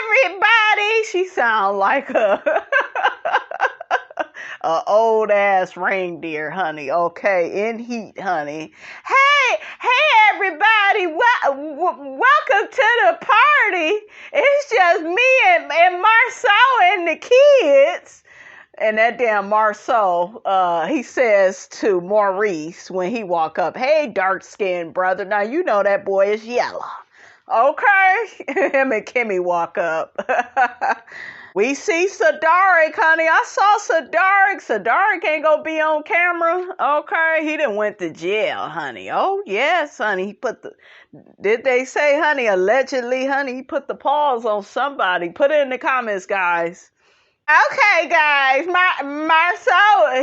everybody. She sound like a old ass reindeer, honey. Okay, in heat, honey. Hey, everybody. Welcome to the party. It's just me and Marsau and the kids. And that damn Marsau, he says to Maurice when he walk up, hey, dark-skinned brother. Now, you know that boy is yellow. Okay? Him and Kimmy walk up. We see Sadaric, honey. I saw Sadaric. Sadaric ain't gonna be on camera. Okay? He done went to jail, honey. Oh, yes, honey. He did they say, honey, allegedly, honey, he put the paws on somebody. Put it in the comments, guys. Okay, guys, Marsau,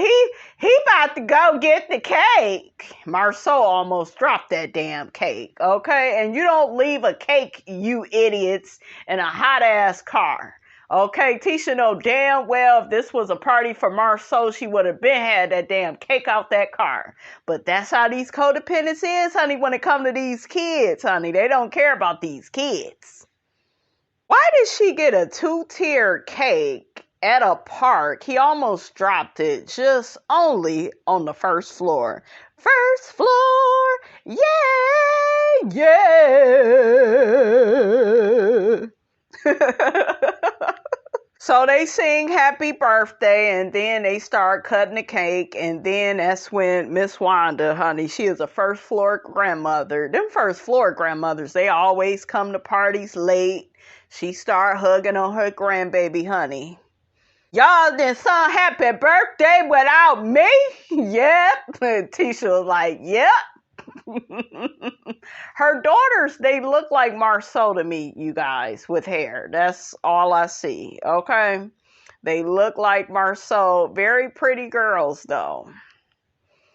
he about to go get the cake. Marsau almost dropped that damn cake, okay? And you don't leave a cake, you idiots, in a hot-ass car. Okay, Tisha know damn well if this was a party for Marsau, she would have been had that damn cake out that car. But that's how these codependents is, honey, when it come to these kids, honey. They don't care about these kids. Why did she get a 2-tier cake at a park? He almost dropped it just only on the first floor. First floor, yeah. So they sing happy birthday and then they start cutting the cake, and then that's when Miss Wanda, honey, she is a first floor grandmother. Them first floor grandmothers, they always come to parties late. She start hugging on her grandbaby, honey. Y'all done sung happy birthday without me? Yep. Tisha was like, yep. Her daughters, they look like Marsau to me, you guys, with hair. That's all I see, okay? They look like Marsau. Very pretty girls, though.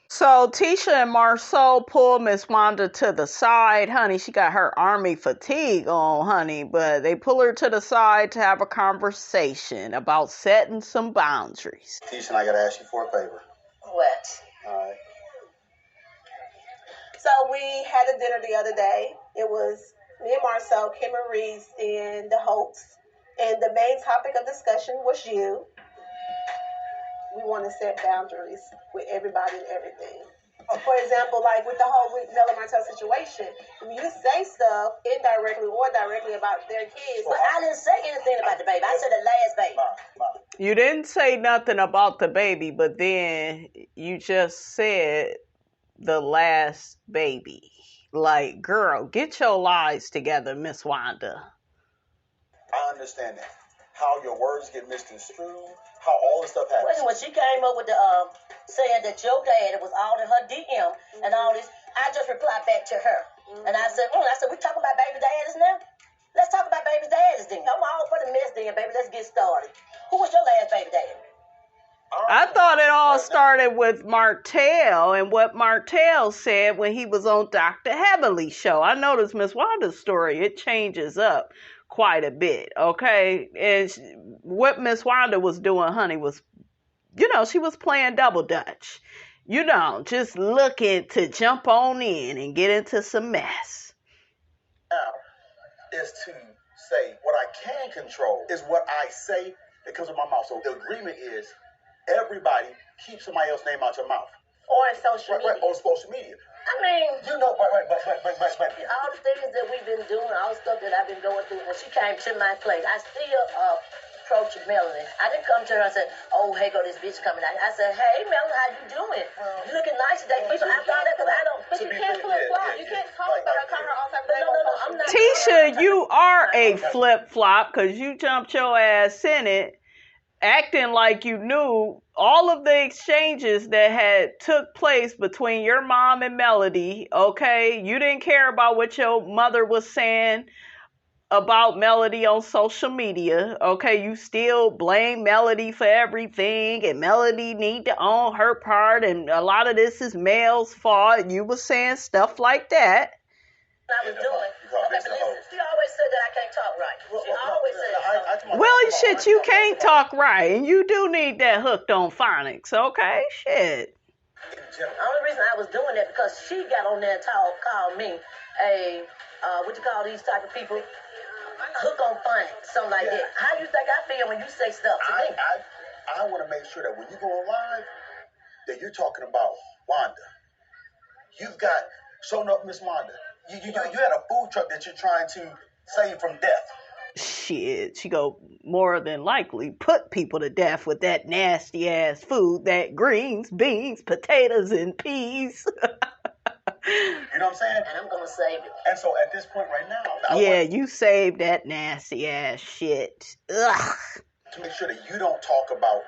So Tisha and Marsau pull Miss Wanda to the side, honey. She got her army fatigue on, honey, but they pull her to the side to have a conversation about setting some boundaries. Tisha, I gotta ask you for a favor. What? All right. So we had a dinner the other day. It was me and Marsau, Kim and Reese, and the hosts. And the main topic of discussion was you. We want to set boundaries with everybody and everything. For example, like with the whole Mila Marsau situation, you say stuff indirectly or directly about their kids. But I didn't say anything about the baby. I said the last baby. You didn't say nothing about the baby, but then you just said the last baby. Like, girl, get your lies together, Miss Wanda. I understand that. How your words get misconstrued, how all this stuff happens. When she came up with the saying that your dad was all in her DM and all this, I just replied back to her. And I said, we talking about baby daddies now? Let's talk about baby daddies then. I'm all for the mess then, baby. Let's get started. Who was your last baby daddy? I thought it all started with Martell and what Martell said when he was on Dr. Heavenly's show. I noticed Miss Wanda's story, it changes up quite a bit, okay? And what Miss Wanda was doing, honey, was, she was playing double dutch. Just looking to jump on in and get into some mess. Now is to say what I can control is what I say that comes from my mouth. So the agreement is everybody keep somebody else's name out your mouth. Or in social media. Right, or social media. I mean, right. All the things that we've been doing, all the stuff that I've been going through, and she came to my place. I still approached Melanie. I didn't come to her and say, "Oh, hey, go this bitch coming out." I said, "Hey, Melanie, how you doing? You looking nice today." People, I thought that because I don't. But you can't flip flop. You can't talk about her, call her all time. No, I'm not. Tisha, you are a flip flop because you jumped your ass in it, acting like you knew all of the exchanges that had took place between your mom and Melody, okay? You didn't care about what your mother was saying about Melody on social media, okay? You still blame Melody for everything, and Melody need to own her part, and a lot of this is Mel's fault. You were saying stuff like that. I was doing. Okay, but listen, she always said that I can't talk right. She always said that. Well, shit, you can't talk right, and you do need that hooked on phonics, okay? Shit. The only reason I was doing that because she got on there and called me a, what you call these type of people? Hook on phonics, something like that. How do you think I feel when you say stuff to me? I want to make sure that when you go live, that you're talking about Wanda. You've got, showing up Miss Wanda. You had a food truck that you're trying to save from death. Shit, she go more than likely put people to death with that nasty ass food, that greens, beans, potatoes, and peas. You know what I'm saying? And I'm gonna save it. And so at this point right now, you saved that nasty ass shit. Ugh. To make sure that you don't talk about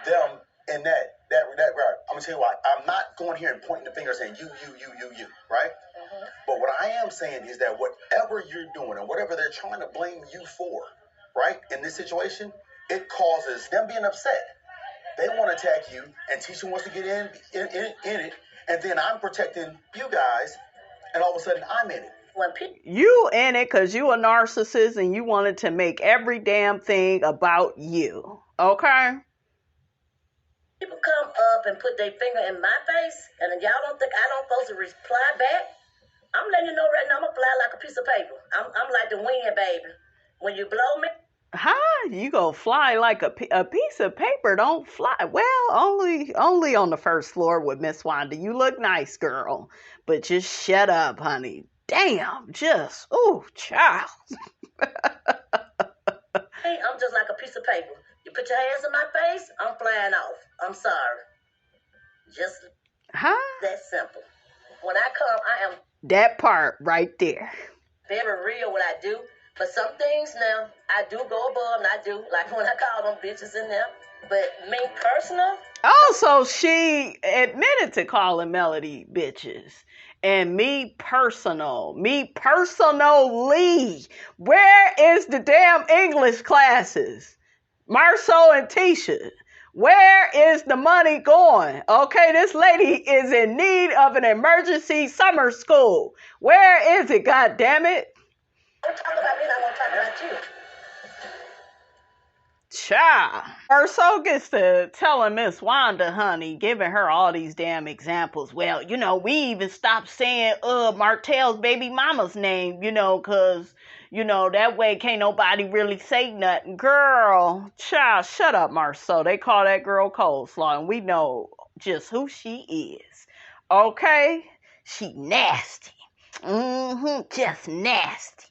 them in that regard. I'm gonna tell you why. I'm not going here and pointing the finger saying you, right? Mm-hmm. But what I am saying is that whatever you're doing and whatever they're trying to blame you for, right, in this situation, it causes them being upset. They want to attack you, and Tisha wants to get in it, and then I'm protecting you guys, and all of a sudden I'm in it. You in it because you a narcissist and you wanted to make every damn thing about you, okay? People come up and put their finger in my face, and y'all don't think I don't supposed to reply back? I'm letting you know right now, I'm gonna fly like a piece of paper. I'm like the wind, baby. When you blow me. Huh? You go fly like a piece of paper? Don't fly. Well, only on the first floor with Miss Wanda. You look nice, girl, but just shut up, honey. Damn, ooh, child. Hey, I'm just like a piece of paper. You put your hands in my face, I'm flying off. I'm sorry. Just that simple. When I come, I am that part right there. Very real what I do. But some things now, I do go above and I do. Like when I call them bitches in there. But me personal. Also, she admitted to calling Melody bitches. And me personally, where is the damn English classes? Marsau and Tisha, where is the money going? Okay, this lady is in need of an emergency summer school. Where is it, goddammit? Don't talk about me, I won't talk about you. Child. Marsau gets to telling Miss Wanda, honey, giving her all these damn examples. Well, we even stopped saying Martell's baby mama's name, because, that way can't nobody really say nothing. Girl, child, shut up, Marsau. They call that girl coleslaw, and we know just who she is. Okay? She nasty. Just nasty.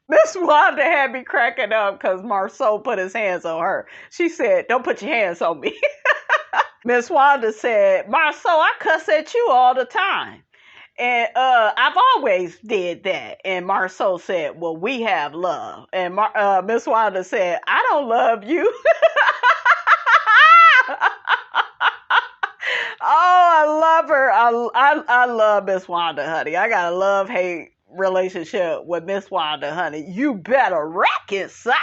Miss Wanda had me cracking up because Marsau put his hands on her. She said, "Don't put your hands on me." Miss Wanda said, "Marsau, I cuss at you all the time. And I've always did that." And Marsau said, "Well, we have love." And Miss Wanda said, "I don't love you." Oh, I love her. I love Miss Wanda, honey. I got a love-hate relationship with Miss Wanda, honey. You better reconcile.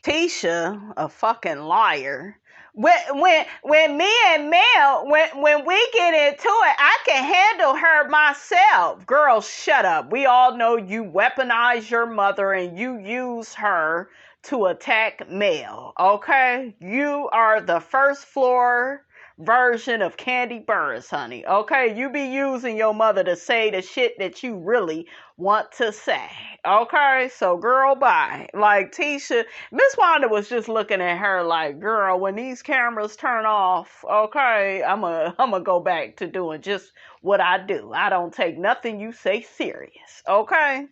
Tisha, a fucking liar. When me and Mel, when we get into it, I can handle her myself. Girl, shut up. We all know you weaponize your mother and you use her to attack Mel, okay? You are the first floor version of Candy Burris, honey, okay? You be using your mother to say the shit that you really want to say, okay? So, girl, bye. Like, Tisha, Miss Wanda was just looking at her like, girl, when these cameras turn off, okay, I'm gonna go back to doing just what I do. I don't take nothing you say serious, okay?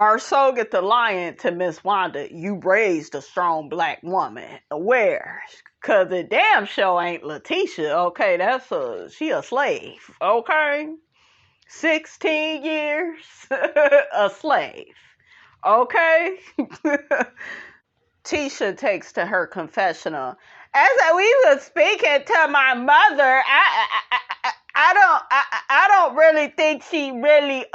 Marsau get the lying to Miss Wanda, you raised a strong black woman. Where? Cause the damn show ain't Letitia, okay? She a slave, okay? 16 years, a slave, okay? Tisha takes to her confessional. As we was speaking to my mother, I don't really think she really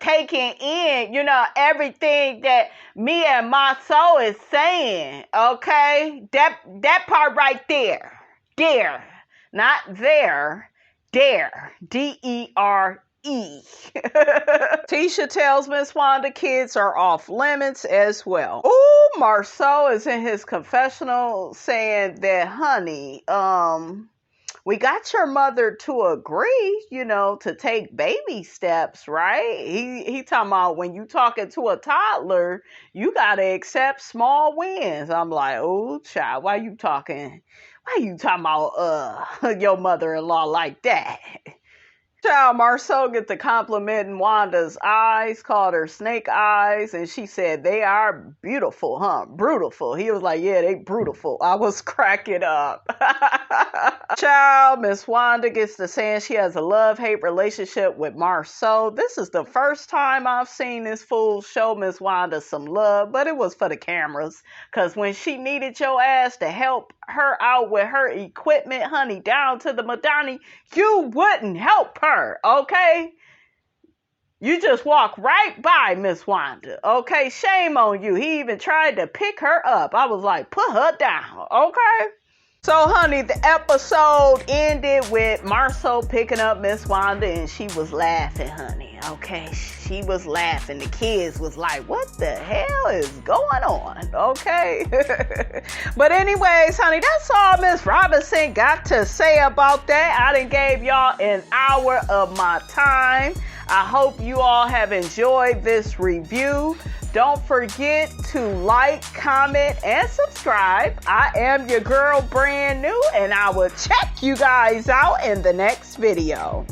taking in, you know, everything that me and Marsau is saying, okay? That part right there. There. Not there. There. D-E-R-E. Tisha tells Miss Wanda kids are off limits as well. Ooh, Marsau is in his confessional saying that, honey, we got your mother to agree, you know, to take baby steps, right? He talking about when you talking to a toddler, you got to accept small wins. I'm like, oh, child, why you talking about your mother-in-law like that? Child, Marsau get the complimenting Wanda's eyes, called her snake eyes, and she said, they are beautiful, huh? Brutiful. He was like, yeah, they brutiful. I was cracking up. Child, Miss Wanda gets to saying she has a love-hate relationship with Marsau. This is the first time I've seen this fool show Miss Wanda some love, but it was for the cameras, because when she needed your ass to help her out with her equipment, honey, down to the Madani, you wouldn't help her, okay? You just walk right by Miss Wanda, okay? Shame on you. He even tried to pick her up. I was like, put her down, okay? So, honey, the episode ended with Marsau picking up Miss Wanda, and she was laughing, honey, okay? She was laughing. The kids was like, what the hell is going on, okay? But anyways, honey, that's all Miss Robinson got to say about that. I done gave y'all an hour of my time. I hope you all have enjoyed this review. Don't forget to like, comment, and subscribe. I am your girl, brand new, and I will check you guys out in the next video.